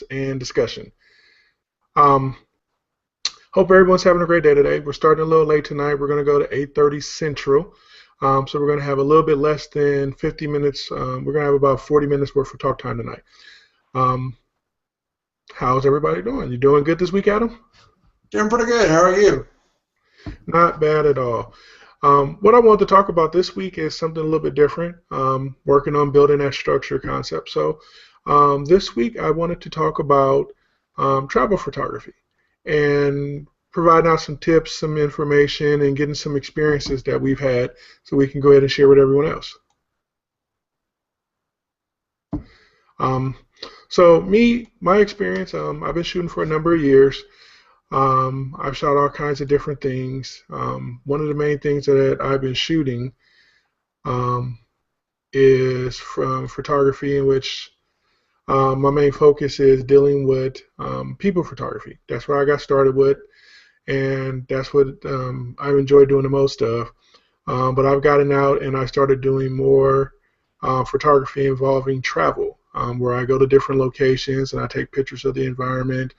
and discussion. Um, Hope everyone's having a great day today. We're starting a little late tonight. We're going to go to 8:30 Central. So we're going to have a little bit less than 50 minutes. We're going to have about 40 minutes worth of talk time tonight. Um, how's everybody doing? You doing good this week, Adam? Doing pretty good. How are you? Not bad at all. What I wanted to talk about this week is something a little bit different, working on building that structure concept. So this week I wanted to talk about travel photography and providing out some tips, some information, and getting some experiences that we've had so we can go ahead and share with everyone else. Um, my experience, I've been shooting for a number of years. I've shot all kinds of different things. One of the main things that I've been shooting um, is from photography, in which my main focus is dealing with people photography. That's where I got started with, and that's what I've enjoyed doing the most of. But I've gotten out and I started doing more photography involving travel, where I go to different locations and I take pictures of the environment,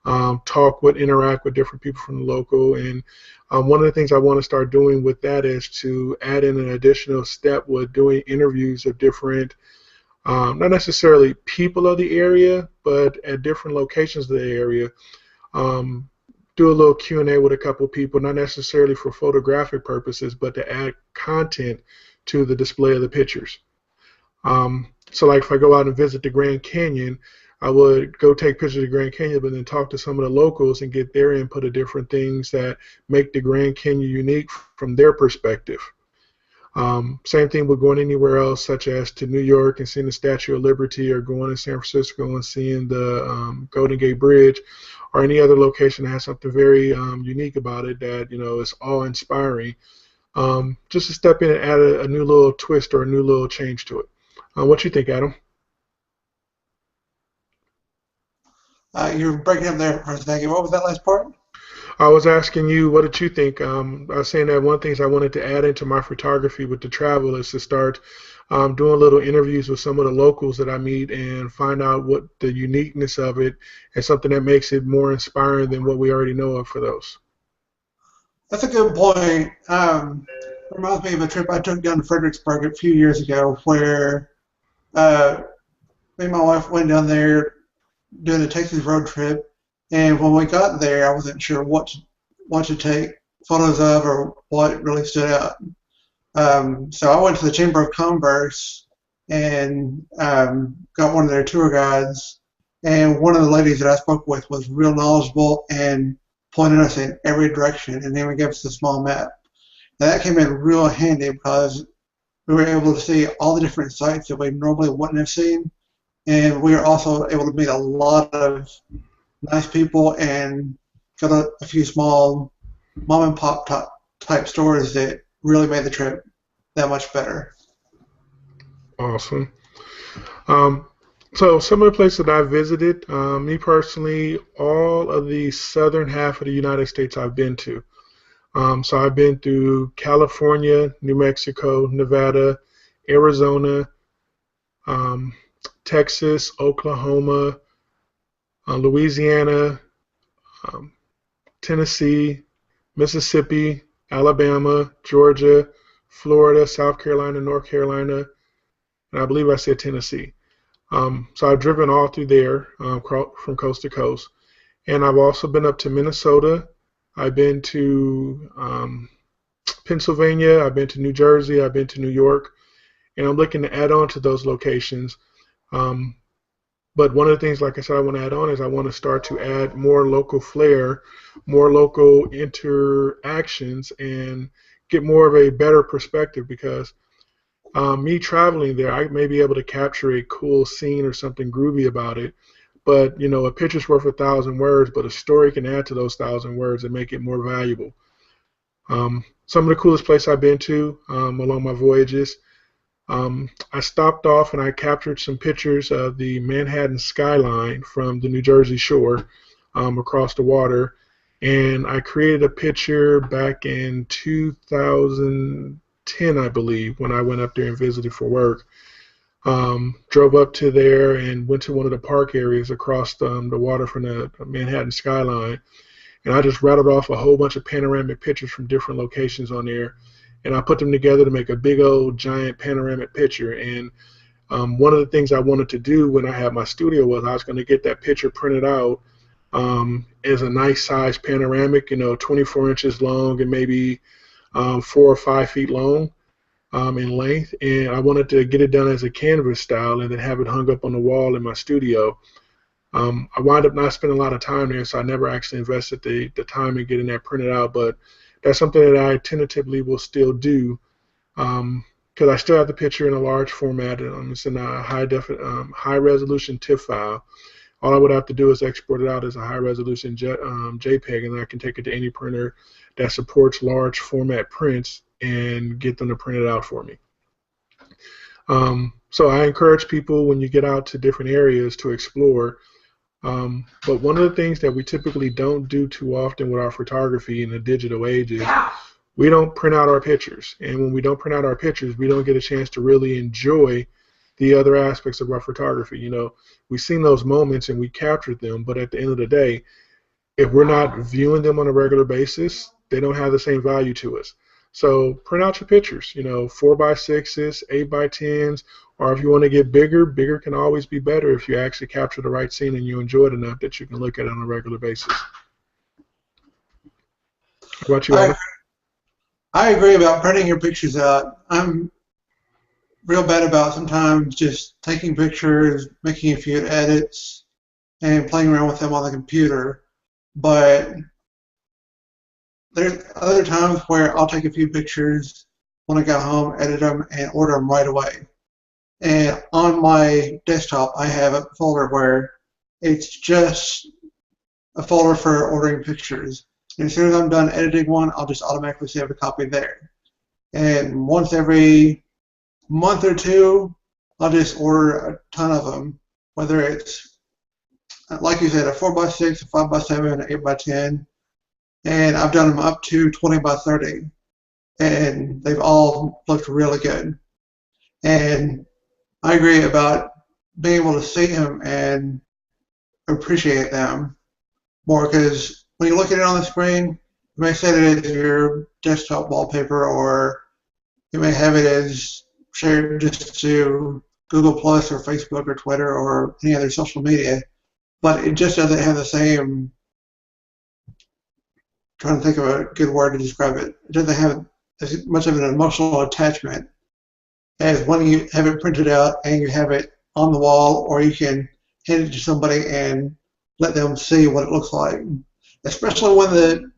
interact with different people from the local. And one of the things I want to start doing with that is to add in an additional step with doing interviews of different, not necessarily people of the area, but at different locations of the area. Um, do a little Q&A with a couple people, not necessarily for photographic purposes, but to add content to the display of the pictures. So like if I go out and visit the Grand Canyon, I would go take pictures of the Grand Canyon, but then talk to some of the locals and get their input of different things that make the Grand Canyon unique from their perspective. Same thing with going anywhere else, such as to New York and seeing the Statue of Liberty, or going to San Francisco and seeing the Golden Gate Bridge, or any other location that has something very unique about it that is awe-inspiring. Just to step in and add a new little twist or a new little change to it. What you think, Adam? You were breaking up there for a second. What was that last part? I was asking you, what did you think? I was saying that one of the things I wanted to add into my photography with the travel is to start doing little interviews with some of the locals that I meet and find out what the uniqueness of it and something that makes it more inspiring than what we already know of for those. That's a good point. Reminds me of a trip I took down to Fredericksburg a few years ago where uh, me and my wife went down there doing a Texas road trip. And when we got there, I wasn't sure what to take photos of or what really stood out. So I went to the Chamber of Commerce and got one of their tour guides. And one of the ladies that I spoke with was real knowledgeable and pointed us in every direction. And then we gave us a small map. And that came in real handy because we were able to see all the different sites that we normally wouldn't have seen. And we were also able to meet a lot of nice people and got a few small mom and pop type stores that really made the trip that much better. Awesome. Um, so some of the places that I've visited, me personally, all of the southern half of the United States I've been to. So I've been through California, New Mexico, Nevada, Arizona, um, Texas, Oklahoma, Louisiana, um, Tennessee, Mississippi, Alabama, Georgia, Florida, South Carolina, North Carolina, and I believe I said Tennessee. So I've driven all through there from coast to coast. And I've also been up to Minnesota. I've been to Pennsylvania. I've been to New Jersey. I've been to New York. And I'm looking to add on to those locations. Um, but one of the things, like I said, I want to add on is I want to start to add more local flair, more local interactions, and get more of a better perspective because me traveling there, I may be able to capture a cool scene or something groovy about it. But a picture's worth 1,000 words, but a story can add to those 1,000 words and make it more valuable. Some of the coolest places I've been to along my voyages, I stopped off and I captured some pictures of the Manhattan skyline from the New Jersey shore across the water. And I created a picture back in 2010, I believe, when I went up there and visited for work. Drove up to there and went to one of the park areas across the water from the Manhattan skyline. And I just rattled off a whole bunch of panoramic pictures from different locations on there. And I put them together to make a big old giant panoramic picture. And one of the things I wanted to do when I had my studio was I was going to get that picture printed out as a nice size panoramic, 24 inches long and maybe 4 or 5 feet long in length. And I wanted to get it done as a canvas style and then have it hung up on the wall in my studio. I wound up not spending a lot of time there, so I never actually invested the time in getting that printed out. But that's something that I tentatively will still do because I still have the picture in a large format. It's in a high resolution TIFF file. All I would have to do is export it out as a high resolution JPEG, and then I can take it to any printer that supports large format prints and get them to print it out for me. So I encourage people when you get out to different areas to explore. But one of the things that we typically don't do too often with our photography in the digital age is we don't print out our pictures. And when we don't print out our pictures, we don't get a chance to really enjoy the other aspects of our photography. We've seen those moments and we captured them, but at the end of the day, if we're not viewing them on a regular basis, they don't have the same value to us. So print out your pictures, 4x6s, 8x10s, or if you want to get bigger, bigger can always be better if you actually capture the right scene and you enjoy it enough that you can look at it on a regular basis. How about you, Adam? I agree about printing your pictures out. I'm real bad about sometimes just taking pictures, making a few edits, and playing around with them on the computer. But there's other times where I'll take a few pictures when I go home, edit them, and order them right away. And on my desktop, I have a folder where it's just a folder for ordering pictures. And as soon as I'm done editing one, I'll just automatically save a copy there. And once every month or two, I'll just order a ton of them, whether it's, like you said, a 4x6, a 5x7, an 8x10. And I've done them up to 20x30. And they've all looked really good. And I agree about being able to see them and appreciate them more, because when you look at it on the screen, you may set it as your desktop wallpaper, or you may have it as shared just to Google Plus or Facebook or Twitter or any other social media, but it just doesn't have the same, trying to think of a good word to describe it, it doesn't have as much of an emotional attachment as when you have it printed out and you have it on the wall, or you can hand it to somebody and let them see what it looks like. Especially when the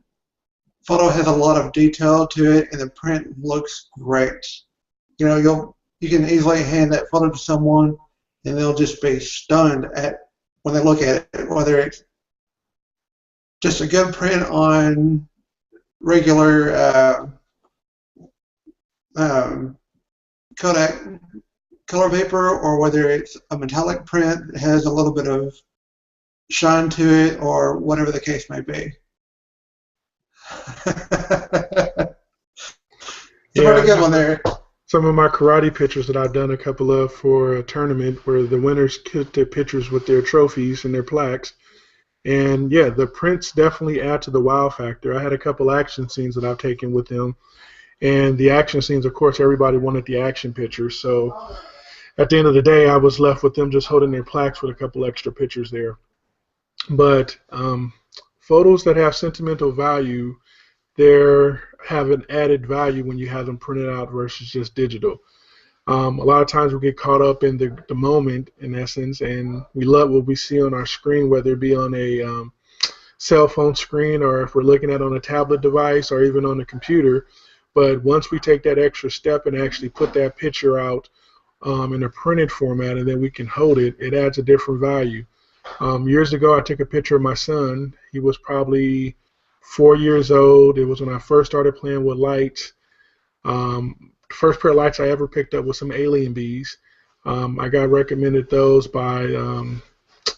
photo has a lot of detail to it and the print looks great. You can easily hand that photo to someone and they'll just be stunned at when they look at it, whether it's just a good print on regular Kodak color paper, or whether it's a metallic print that has a little bit of shine to it, or whatever the case may be. It's a pretty good one there. Some of my karate pictures that I've done a couple of for a tournament where the winners took their pictures with their trophies and their plaques. And yeah, the prints definitely add to the wow factor. I had a couple action scenes that I've taken with them. And the action scenes, of course, everybody wanted the action pictures. So at the end of the day, I was left with them just holding their plaques with a couple extra pictures there. But photos that have sentimental value, they have an added value when you have them printed out versus just digital. A lot of times we get caught up in the moment, in essence, and we love what we see on our screen, whether it be on a cell phone screen, or if we're looking at it on a tablet device, or even on a computer. But once we take that extra step and actually put that picture out in a printed format, and then we can hold it, it adds a different value. Years ago, I took a picture of my son. He was probably 4 years old. It was when I first started playing with lights. First pair of lights I ever picked up was some Alien Bees. I got recommended those by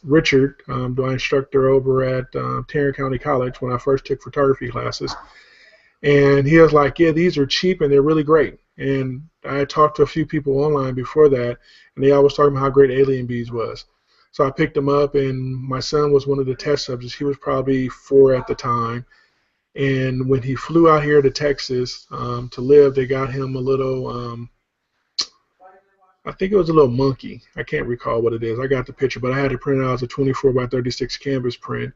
Richard, my instructor over at Tarrant County College when I first took photography classes. And he was like, yeah, these are cheap and they're really great. And I had talked to a few people online before that, and they always talking about how great Alien Bees was. So I picked them up, and my son was one of the test subjects. He was probably 4 at the time. And when he flew out here to Texas to live, they got him a little, I think it was a little monkey. I can't recall what it is. I got the picture, but I had it printed out as a 24 by 36 canvas print.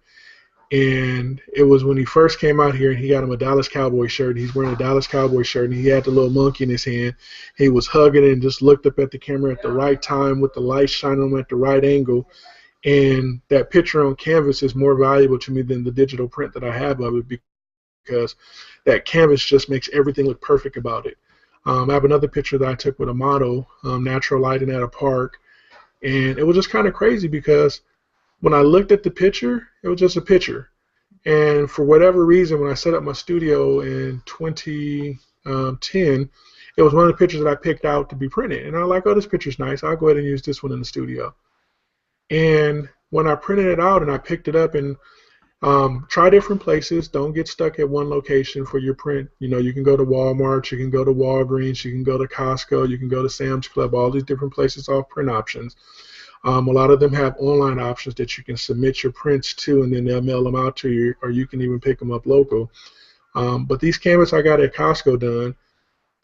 And it was when he first came out here, and he got him a Dallas Cowboy shirt. And he's wearing a Dallas Cowboy shirt, and he had the little monkey in his hand. He was hugging it and just looked up at the camera at the right time with the light shining on him at the right angle. And that picture on canvas is more valuable to me than the digital print that I have of it, because that canvas just makes everything look perfect about it. I have another picture that I took with a model, natural lighting at a park, and it was just kind of crazy because when I looked at the picture, it was just a picture. And for whatever reason, when I set up my studio in 2010, it was one of the pictures that I picked out to be printed. And I was like, oh, this picture's nice. I'll go ahead and use this one in the studio. And when I printed it out and I picked it up and try different places. Don't get stuck at one location for your print. You know, you can go to Walmart, you can go to Walgreens, you can go to Costco, you can go to Sam's Club, all these different places offer print options. A lot of them have online options that you can submit your prints to, and then they'll mail them out to you, or you can even pick them up local. But these canvas I got at Costco done,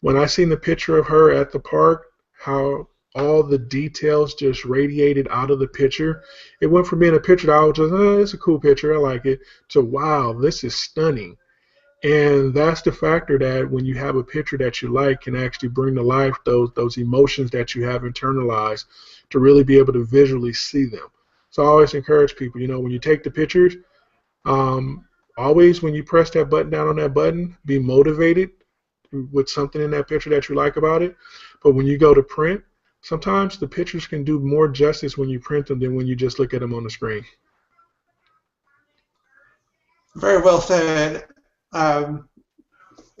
when I seen the picture of her at the park, how all the details just radiated out of the picture. It went from being a picture that I was just, it's a cool picture, I like it, to wow, this is stunning. And that's the factor that when you have a picture that you like can actually bring to life those emotions that you have internalized to really be able to visually see them. So I always encourage people, you know, when you take the pictures, always when you press that button down on that button, be motivated with something in that picture that you like about it. But when you go to print, sometimes the pictures can do more justice when you print them than when you just look at them on the screen. Very well said. And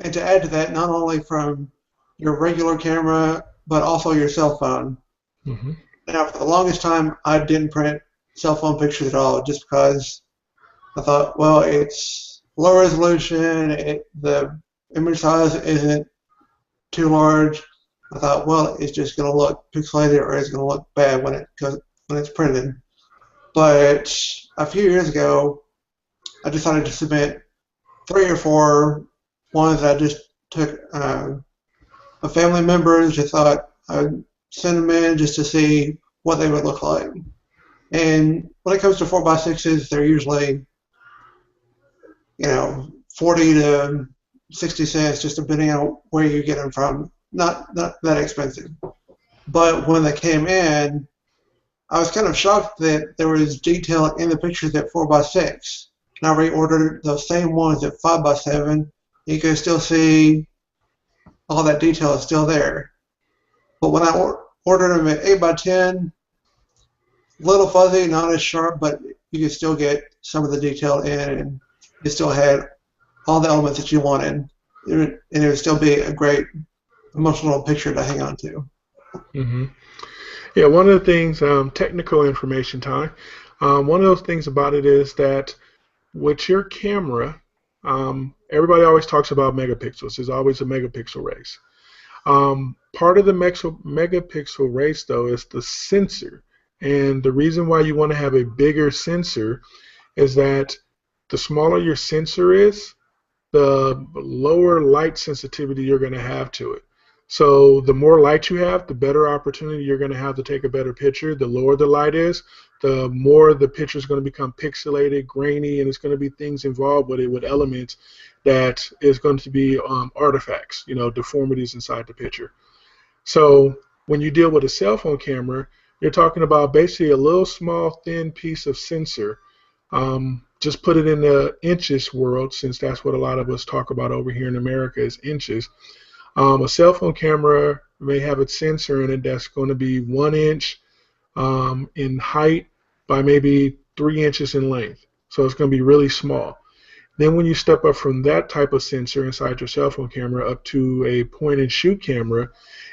to add to that, not only from your regular camera, but also your cell phone. Mm-hmm. Now, for the longest time, I didn't print cell phone pictures at all, just because I thought, well, it's low resolution, the image size isn't too large. I thought, well, it's just going to look pixelated or it's going to look bad when it's printed. But a few years ago, I decided to submit 3 or 4 ones that I just took a family member. Just thought I'd send them in just to see what they would look like. And when it comes to 4x6s, they're usually, 40 to 60 cents, just depending on where you get them from. Not that expensive. But when they came in, I was kind of shocked that there was detail in the pictures at 4x6. And I reordered those same ones at 5x7. You can still see all that detail is still there. But when I ordered them at 8x10, a little fuzzy, not as sharp, but you can still get some of the detail in, and it still had all the elements that you wanted. And it would still be a great emotional picture to hang on to. Mm-hmm. Yeah, one of the things, technical information time, one of those things about it is that with your camera, everybody always talks about megapixels. There's always a megapixel race. Part of the megapixel race, though, is the sensor. And the reason why you want to have a bigger sensor is that the smaller your sensor is, the lower light sensitivity you're going to have to it. So the more light you have, the better opportunity you're going to have to take a better picture. The lower the light is, the more the picture is going to become pixelated, grainy, and it's going to be things involved with it, with elements that is going to be artifacts, deformities inside the picture. So when you deal with a cell phone camera, you're talking about basically a little small thin piece of sensor. Just put it in the inches world, since that's what a lot of us talk about over here in America is inches. A cell phone camera may have a sensor in it that's going to be 1 inch in height by maybe 3 inches in length. So it's going to be really small. Then when you step up from that type of sensor inside your cell phone camera up to a point and shoot camera,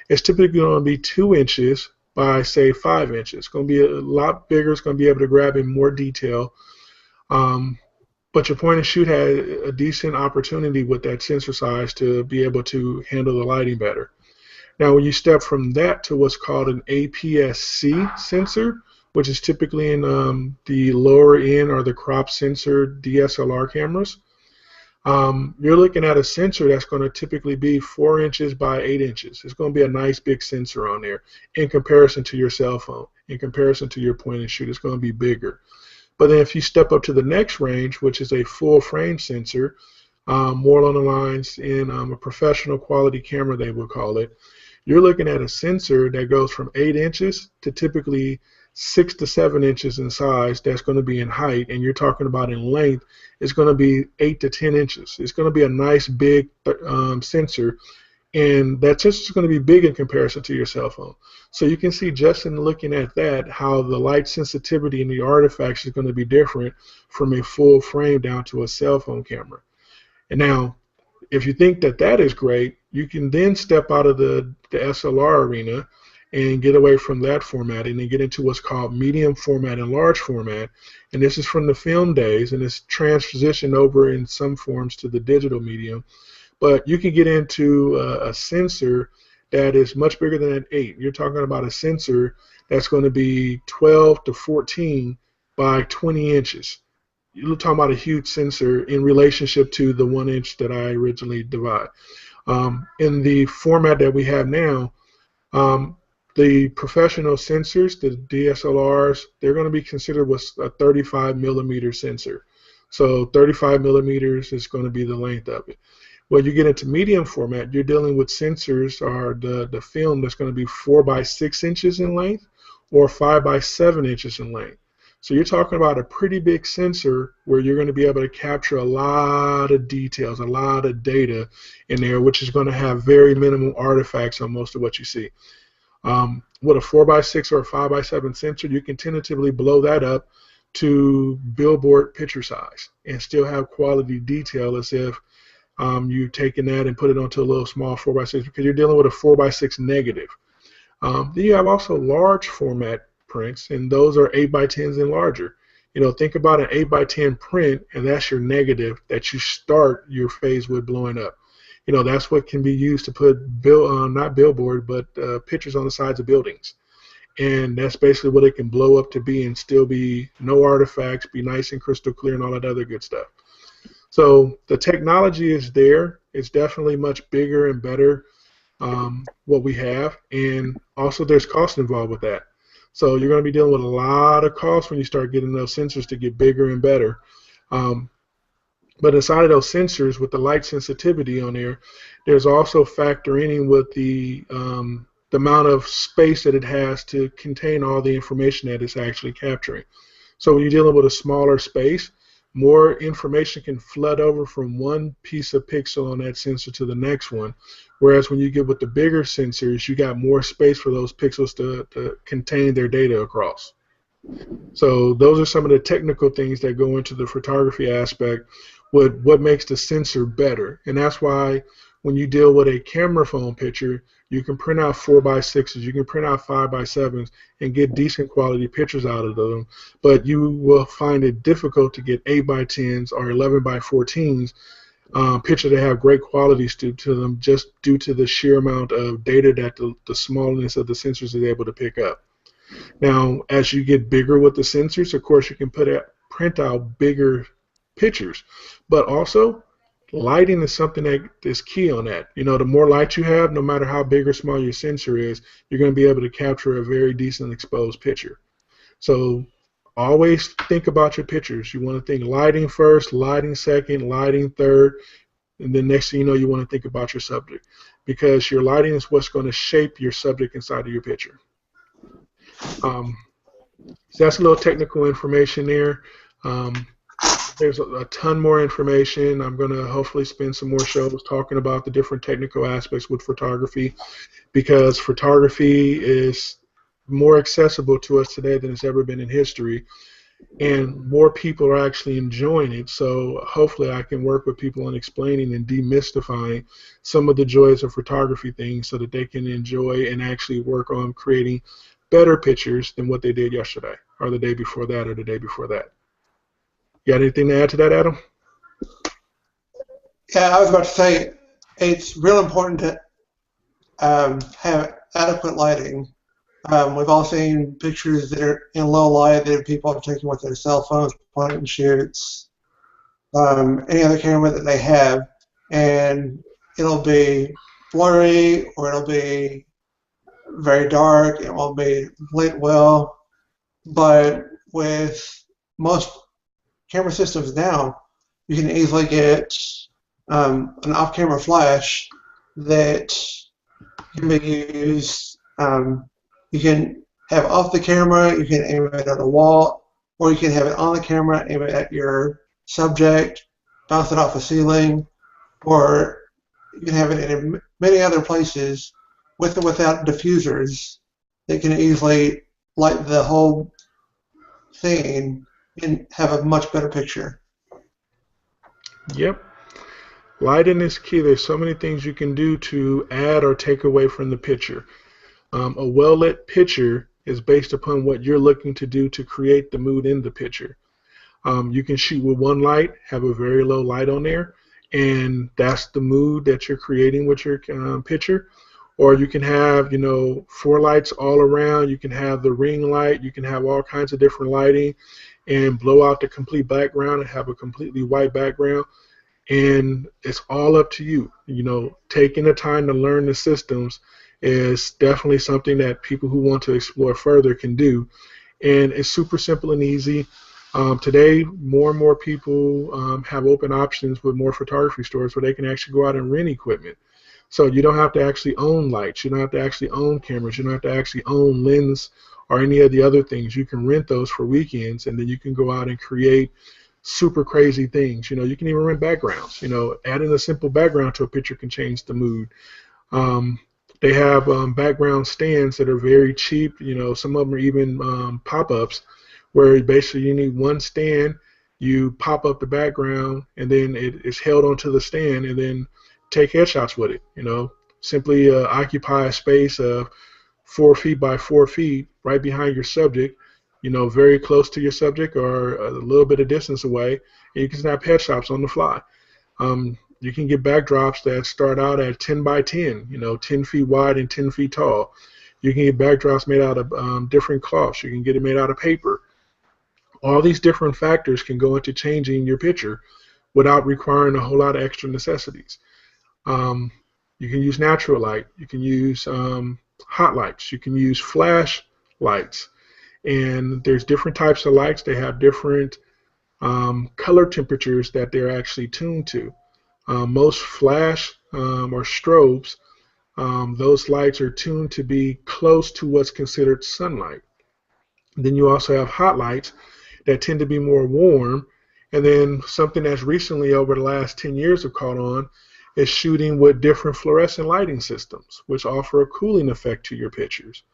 it's typically going to be 2 inches by, say, 5 inches. It's going to be a lot bigger. It's going to be able to grab in more detail. But but your point and shoot had a decent opportunity with that sensor size to be able to handle the lighting better. Now, when you step from that to what's called an APS-C sensor, which is typically in the lower end or the crop sensor DSLR cameras, you're looking at a sensor that's going to typically be 4 inches by 8 inches. It's going to be a nice big sensor on there in comparison to your cell phone, in comparison to your point and shoot. It's going to be bigger. But then if you step up to the next range, which is a full frame sensor, more along the lines in a professional quality camera, they would call it, you're looking at a sensor that goes from 8 inches to typically 6 to 7 inches in size. That's going to be in height, and you're talking about in length, it's going to be 8 to 10 inches. It's going to be a nice big sensor, and that sensor is going to be big in comparison to your cell phone. So you can see just in looking at that how the light sensitivity and the artifacts is going to be different from a full frame down to a cell phone camera. And now, if you think that that is great, you can then step out of the SLR arena and get away from that format and then get into what's called medium format and large format. And this is from the film days, and it's transitioned over in some forms to the digital medium. But you can get into a sensor that is much bigger than an 8. You're talking about a sensor that's going to be 12 to 14 by 20 inches. You're talking about a huge sensor in relationship to the 1 inch that I originally divide. In the format that we have now, the professional sensors, the DSLRs, they're going to be considered with a 35 millimeter sensor. So 35 millimeters is going to be the length of it. When you get into medium format, you're dealing with sensors or the film that's going to be 4 by 6 inches in length or 5 by 7 inches in length. So you're talking about a pretty big sensor where you're going to be able to capture a lot of details, a lot of data in there, which is going to have very minimal artifacts on most of what you see. With a 4 by 6 or a 5 by 7 sensor, you can tentatively blow that up to billboard picture size and still have quality detail as if you've taken that and put it onto a little small 4 by 6 because you're dealing with a 4 by 6 negative. Then you have also large format prints, and those are 8 by 10s and larger. You know, think about an 8 by 10 print, and that's your negative that you start your phase with blowing up. You know, that's what can be used to put not billboard, but pictures on the sides of buildings. And that's basically what it can blow up to be and still be no artifacts, be nice and crystal clear and all that other good stuff. So the technology is there. It's definitely much bigger and better what we have, and also there's cost involved with that. So you're going to be dealing with a lot of costs when you start getting those sensors to get bigger and better. But inside of those sensors, with the light sensitivity on there, there's also factoring in with the amount of space that it has to contain all the information that it's actually capturing. So when you're dealing with a smaller space, more information can flood over from one piece of pixel on that sensor to the next one. Whereas when you get with the bigger sensors, you got more space for those pixels to contain their data across. So those are some of the technical things that go into the photography aspect with what makes the sensor better. And that's why when you deal with a camera phone picture, you can print out 4 by 6s, you can print out 5 by 7s and get decent quality pictures out of them, but you will find it difficult to get 8 by 10s or 11 by 14s pictures that have great qualities to them just due to the sheer amount of data that the smallness of the sensors is able to pick up. Now, as you get bigger with the sensors, of course, you can print out bigger pictures, but also lighting is something that is key on that. You know, the more light you have, no matter how big or small your sensor is, you're going to be able to capture a very decent exposed picture. So always think about your pictures. You want to think lighting first, lighting second, lighting third, and then next thing you know, you want to think about your subject, because your lighting is what's going to shape your subject inside of your picture. So that's a little technical information there. There's a ton more information. I'm going to hopefully spend some more shows talking about the different technical aspects with photography, because photography is more accessible to us today than it's ever been in history, and more people are actually enjoying it. So hopefully I can work with people on explaining and demystifying some of the joys of photography things so that they can enjoy and actually work on creating better pictures than what they did yesterday or the day before that or the day before that. You got anything to add to that, Adam? Yeah, I was about to say it's real important to have adequate lighting. We've all seen pictures that are in low light that people are taking with their cell phones, point and shoots, any other camera that they have, and it'll be blurry or it'll be very dark. It won't be lit well. But with most camera systems now, you can easily get an off-camera flash that can be used. You can have off the camera, you can aim it at a wall, or you can have it on the camera, aim it at your subject, bounce it off the ceiling, or you can have it in many other places with or without diffusers that can easily light the whole scene and have a much better picture. Yep. Lighting is key. There's so many things you can do to add or take away from the picture. A well-lit picture is based upon what you're looking to do to create the mood in the picture. You can shoot with one light, have a very low light on there, and that's the mood that you're creating with your picture. Or you can have, you know, 4 lights all around. You can have the ring light. You can have all kinds of different lighting and blow out the complete background and have a completely white background. And it's all up to you. You know, taking the time to learn the systems is definitely something that people who want to explore further can do. And it's super simple and easy. Today, more and more people have open options with more photography stores where they can actually go out and rent equipment. So you don't have to actually own lights. You don't have to actually own cameras. You don't have to actually own lens or any of the other things. You can rent those for weekends, and then you can go out and create super crazy things. You know, you can even rent backgrounds. You know, adding a simple background to a picture can change the mood. Um, they have background stands that are very cheap. You know, some of them are even pop-ups where basically you need one stand, you pop up the background, and then it is held onto the stand, and then take headshots with it. You know, simply occupy a space of 4 feet by 4 feet right behind your subject, you know, very close to your subject or a little bit of distance away, and you can snap headshots on the fly. You can get backdrops that start out at 10 by 10, you know, 10 feet wide and 10 feet tall. You can get backdrops made out of different cloths. You can get it made out of paper. All these different factors can go into changing your picture without requiring a whole lot of extra necessities. Um, you can use natural light. You can use hot lights. You can use flash lights. And there's different types of lights. They have different color temperatures that they're actually tuned to. Most flash or strobes, those lights are tuned to be close to what's considered sunlight. Then you also have hot lights that tend to be more warm. And then something that's recently over the last 10 years have caught on is shooting with different fluorescent lighting systems, which offer a cooling effect to your pictures.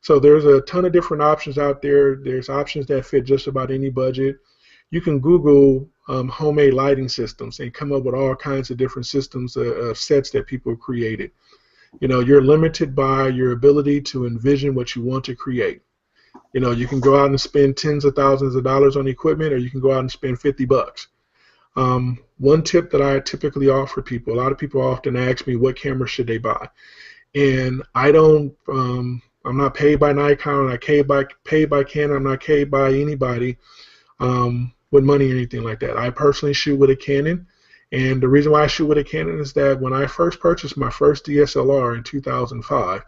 So there's a ton of different options out there. There's options that fit just about any budget. You can Google homemade lighting systems and come up with all kinds of different systems, sets that people have created. You know, you're limited by your ability to envision what you want to create. You know, you can go out and spend tens of thousands of dollars on equipment, or you can go out and spend 50 bucks. One tip that I typically offer people, a lot of people often ask me what camera should they buy. And I don't, I'm not paid by Nikon, I'm not paid by Canon, I'm not paid by anybody with money or anything like that. I personally shoot with a Canon. And the reason why I shoot with a Canon is that when I first purchased my first DSLR in 2005,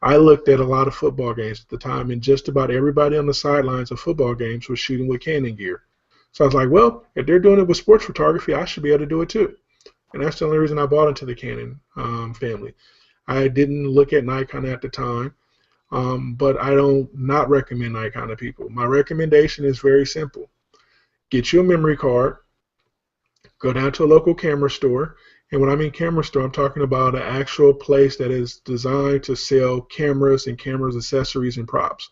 I looked at a lot of football games at the time, and just about everybody on the sidelines of football games was shooting with Canon gear. So I was like, well, if they're doing it with sports photography, I should be able to do it too. And that's the only reason I bought into the Canon family. I didn't look at Nikon at the time, but I don't not recommend Nikon to people. My recommendation is very simple. Get you a memory card, go down to a local camera store, and when I mean camera store, I'm talking about an actual place that is designed to sell cameras and cameras accessories and props.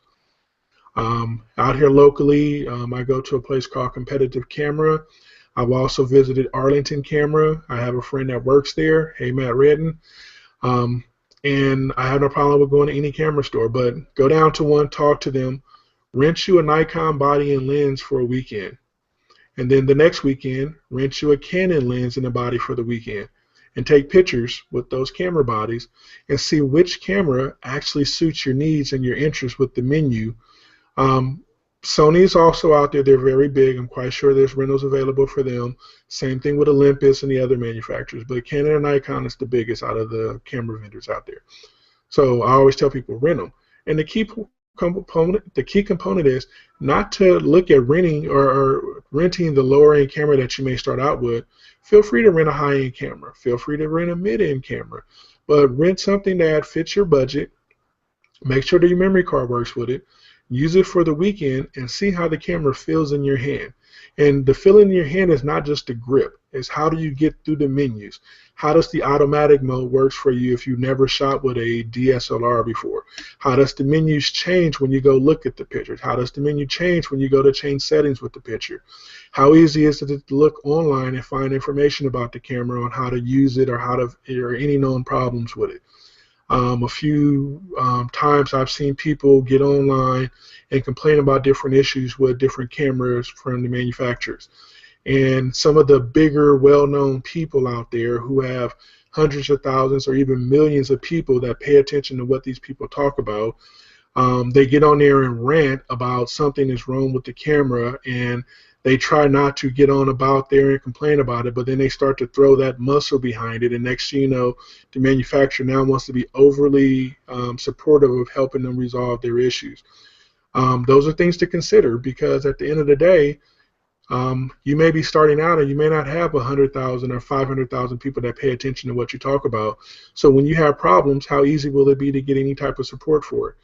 Out here locally, I go to a place called Competitive Camera. I've also visited Arlington Camera. I have a friend that works there. Hey, Matt Redden. And I have no problem with going to any camera store, but go down to one, talk to them, rent you a Nikon body and lens for a weekend. And then the next weekend, rent you a Canon lens and a body for the weekend and take pictures with those camera bodies and see which camera actually suits your needs and your interests with the menu. Um, Sony is also out there. They're very big. I'm quite sure there's rentals available for them. Same thing with Olympus and the other manufacturers. But Canon and Nikon is the biggest out of the camera vendors out there. So I always tell people rent them. And the key component is not to look at renting or renting the lower end camera that you may start out with. Feel free to rent a high end camera. Feel free to rent a mid end camera. But rent something that fits your budget. Make sure that your memory card works with it. Use it for the weekend and see how the camera feels in your hand. And the feeling in your hand is not just the grip. It's how do you get through the menus? How does the automatic mode works for you if you've never shot with a DSLR before? How does the menus change when you go look at the pictures? How does the menu change when you go to change settings with the picture? How easy is it to look online and find information about the camera on how to use it or any known problems with it? A few times I've seen people get online and complain about different issues with different cameras from the manufacturers. And some of the bigger, well-known people out there who have hundreds of thousands or even millions of people that pay attention to what these people talk about, they get on there and rant about something is wrong with the camera, and they try not to get on about there and complain about it, but then they start to throw that muscle behind it, and next thing you know, the manufacturer now wants to be overly supportive of helping them resolve their issues. Those are things to consider, because at the end of the day, you may be starting out and you may not have 100,000 or 500,000 people that pay attention to what you talk about. So when you have problems, how easy will it be to get any type of support for it?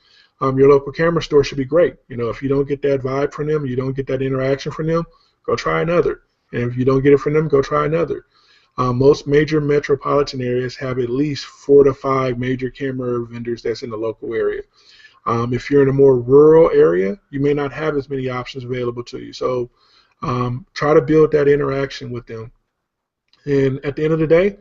Your local camera store should be great. If you don't get that vibe from them, you don't get that interaction from them, go try another. And if you don't get it from them, go try another. Most major metropolitan areas have at least 4 to 5 major camera vendors that's in the local area. If you're in a more rural area, you may not have as many options available to you. So try to build that interaction with them. And at the end of the day,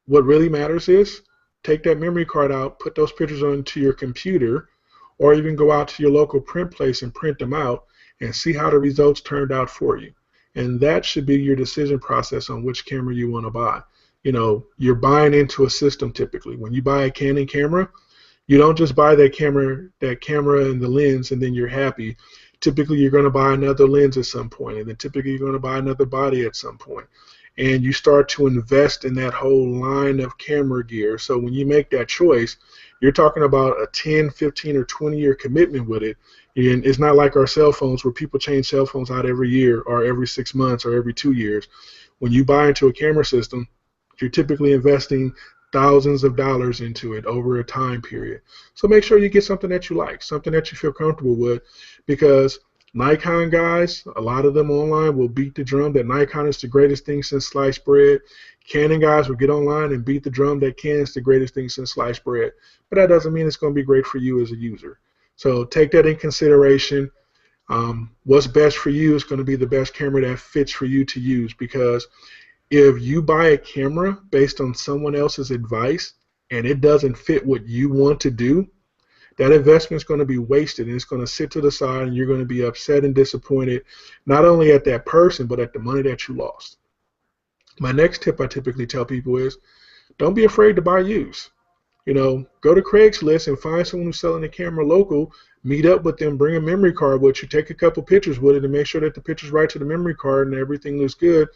what really matters is take that memory card out, put those pictures onto your computer, or even go out to your local print place and print them out and see how the results turned out for you. And that should be your decision process on which camera you want to buy. You're buying into a system typically. When you buy a Canon camera, you don't just buy that camera and the lens and then you're happy. Typically you're going to buy another lens at some point, and then typically you're going to buy another body at some point. And you start to invest in that whole line of camera gear. So when you make that choice, you're talking about a 10, 15, or 20-year commitment with it. And it's not like our cell phones where people change cell phones out every year or every 6 months or every 2 years. When you buy into a camera system, you're typically investing thousands of dollars into it over a time period. So make sure you get something that you like, something that you feel comfortable with, because Nikon guys, a lot of them online will beat the drum that Nikon is the greatest thing since sliced bread. Canon guys will get online and beat the drum that Canon is the greatest thing since sliced bread. But that doesn't mean it's going to be great for you as a user. So take that in consideration. What's best for you is going to be the best camera that fits for you to use, because if you buy a camera based on someone else's advice and it doesn't fit what you want to do, that investment is going to be wasted, and it's going to sit to the side, and you're going to be upset and disappointed, not only at that person, but at the money that you lost. My next tip I typically tell people is don't be afraid to buy used. Go to Craigslist and find someone who's selling a camera local, meet up with them, bring a memory card with you, take a couple pictures with it, and make sure that the picture's right to the memory card and everything looks good.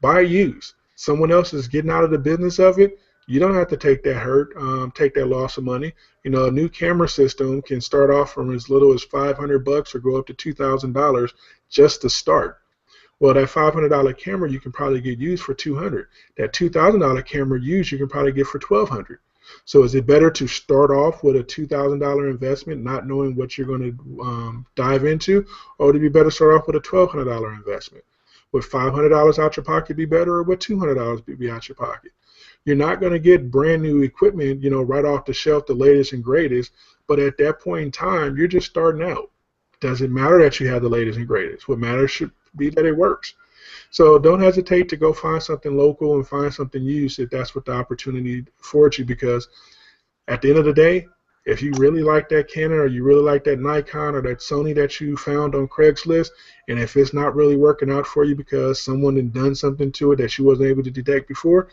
Buy used. Someone else is getting out of the business of it. You don't have to take that hurt, take that loss of money. A new camera system can start off from as little as $500 or go up to $2,000 just to start. Well, that $500 camera you can probably get used for $200. That $2,000 camera used you can probably get for $1,200. So is it better to start off with a $2,000 investment, not knowing what you're going to dive into, or would it be better to start off with a $1,200 investment? Would $500 out your pocket be better, or would $200 be out your pocket? You're not going to get brand new equipment, right off the shelf, the latest and greatest, but at that point in time, you're just starting out. Doesn't matter that you have the latest and greatest. What matters should be that it works. So don't hesitate to go find something local and find something used if that's what the opportunity affords you, because at the end of the day, If you really like that Canon or you really like that Nikon or that Sony that you found on Craigslist, and if it's not really working out for you because someone had done something to it that you wasn't able to detect before,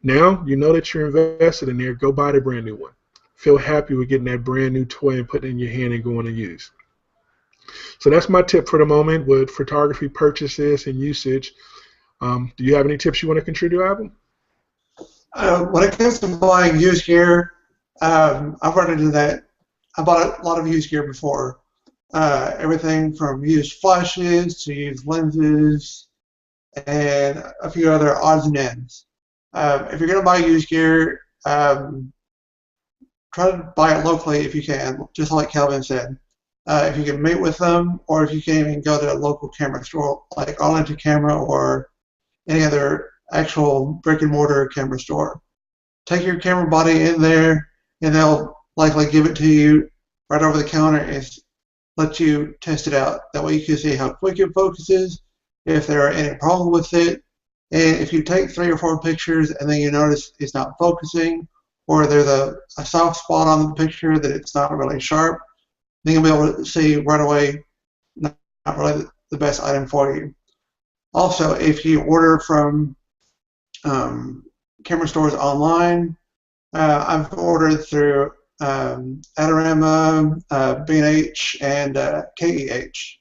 now you know that you're invested in there. Go buy the brand new one. Feel happy with getting that brand new toy and putting it in your hand and going to use. So that's my tip for the moment with photography purchases and usage. Do you have any tips you want to contribute, Ivan? When it comes to buying used gear, I've run into that. I bought a lot of used gear before. Everything from used flashes to used lenses and a few other odds and ends. If you're going to buy used gear, try to buy it locally if you can, just like Calvin said. If you can meet with them, or if you can even go to a local camera store like Arlington Camera or any other actual brick and mortar camera store. Take your camera body in there, and they'll likely give it to you right over the counter and let you test it out. That way you can see how quick it focuses, if there are any problems with it, and if you take 3 or 4 pictures and then you notice it's not focusing, or there's a soft spot on the picture that it's not really sharp, then you'll be able to see right away not really the best item for you. Also, if you order from camera stores online, I've ordered through Adorama, B&H, and KEH.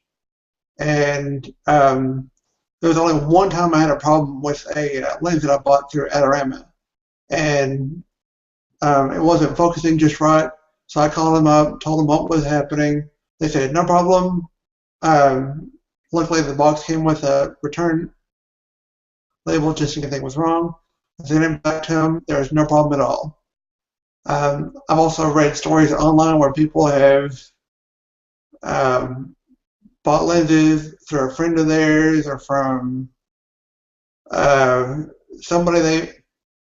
And there was only one time I had a problem with a lens that I bought through Adorama. And it wasn't focusing just right. So I called them up, told them what was happening. They said, no problem. Luckily, the box came with a return label just in case anything was wrong. I sent it back to them. There was no problem at all. I've also read stories online where people have bought lenses through a friend of theirs or from somebody they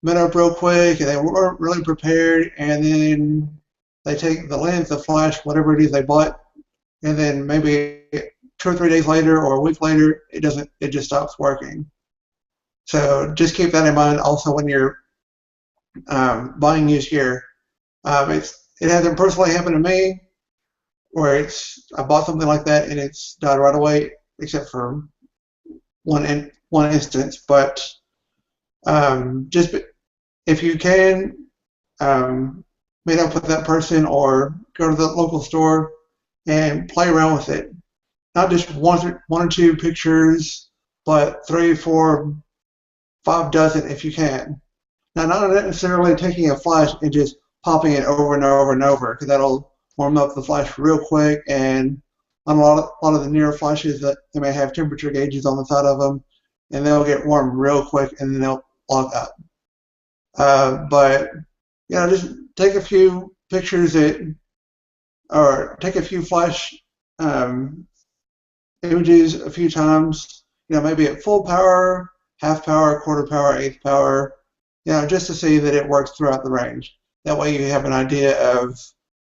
met up real quick and they weren't really prepared, and then they take the lens, the flash, whatever it is they bought, and then maybe 2 or 3 days later or a week later, it just stops working. So just keep that in mind also when you're buying used gear. It hasn't personally happened to me where I bought something like that and it's died right away, except for one instance. But just if you can, meet up with that person or go to the local store and play around with it. Not just one or 2 pictures, but 3, 4, 5 dozen if you can. Now, not necessarily taking a flash and just popping it over and over and over, because that'll warm up the flash real quick. And on a lot of the newer flashes, that they may have temperature gauges on the side of them, and they'll get warm real quick, and then they'll lock up. But just take a few pictures or take a few flash images a few times. Maybe at full power, half power, quarter power, eighth power. Just to see that it works throughout the range. That way you have an idea of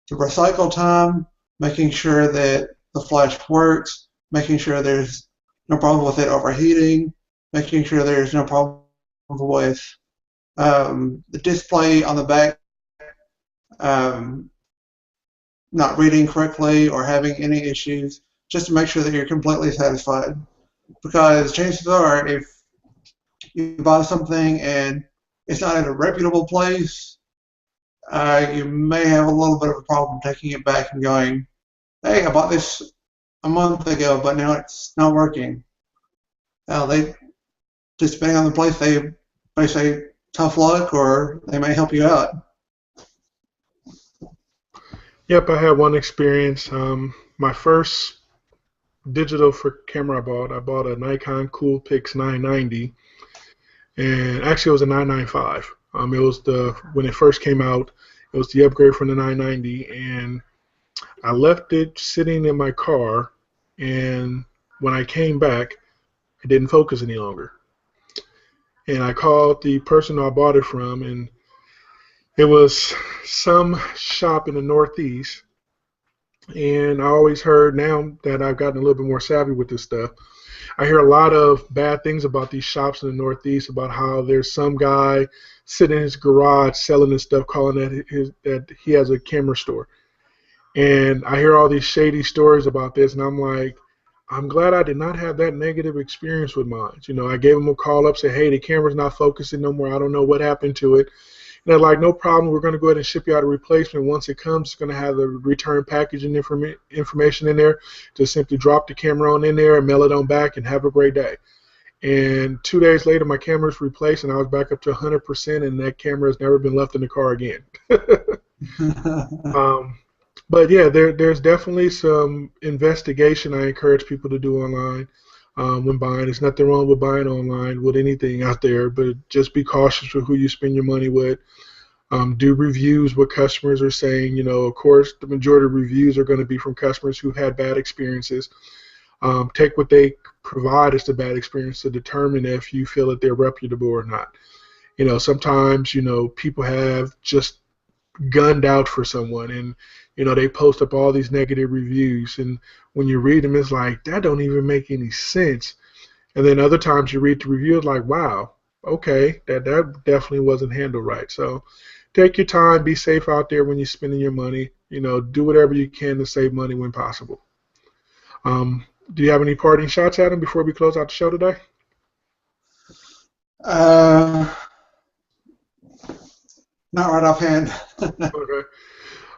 the recycle time, making sure that the flash works, making sure there's no problem with it overheating, making sure there's no problem with the display on the back not reading correctly or having any issues, just to make sure that you're completely satisfied. Because chances are, if you buy something and it's not in a reputable place, you may have a little bit of a problem taking it back and going, hey, I bought this a month ago, but now it's not working. They, just depending on the place, they may say tough luck, or they may help you out. Yep, I had one experience. My first digital camera I bought a Nikon Coolpix 990, and actually it was a 995. It was when it first came out, it was the upgrade from the 990, and I left it sitting in my car, and when I came back, it didn't focus any longer. And I called the person I bought it from, and it was some shop in the Northeast. And I always heard, now that I've gotten a little bit more savvy with this stuff, I hear a lot of bad things about these shops in the Northeast, about how there's some guy sitting in his garage selling his stuff, calling that he has a camera store. And I hear all these shady stories about this, and I'm like, I'm glad I did not have that negative experience with mine. You know, I gave them a call up, said, hey, the camera's not focusing no more. I don't know what happened to it. And they're like, no problem. We're going to go ahead and ship you out a replacement. Once it comes, it's going to have the return packaging information in there. Just simply drop the camera on in there and mail it on back and have a great day. And 2 days later, my camera's replaced, and I was back up to 100%, and that camera has never been left in the car again. But yeah, there's definitely some investigation I encourage people to do online when buying. There's nothing wrong with buying online with anything out there, but just be cautious with who you spend your money with. Do reviews, what customers are saying. You know, of course, the majority of reviews are going to be from customers who've had bad experiences. Take what they provide as the bad experience to determine if you feel that they're reputable or not. You know, sometimes, you know, people have just gunned out for someone, and you know, they post up all these negative reviews, and when you read them, it's like, that don't even make any sense. And then other times you read the review, it's like, wow, okay, that definitely wasn't handled right. So take your time, be safe out there when you're spending your money. You know, do whatever you can to save money when possible. Do you have any parting shots, Adam, before we close out the show today? Not right offhand. Okay.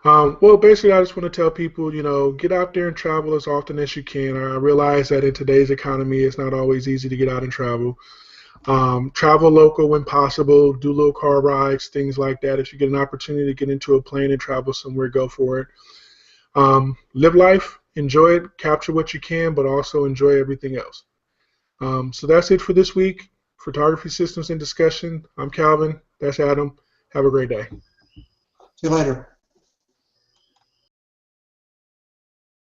Well, basically, I just want to tell people, you know, get out there and travel as often as you can. I realize that in today's economy, it's not always easy to get out and travel. Travel local when possible. Do little car rides, things like that. If you get an opportunity to get into a plane and travel somewhere, go for it. Live life, enjoy it, capture what you can, but also enjoy everything else. So that's it for this week. Photography Systems in Discussion. I'm Calvin. That's Adam. Have a great day. See you later.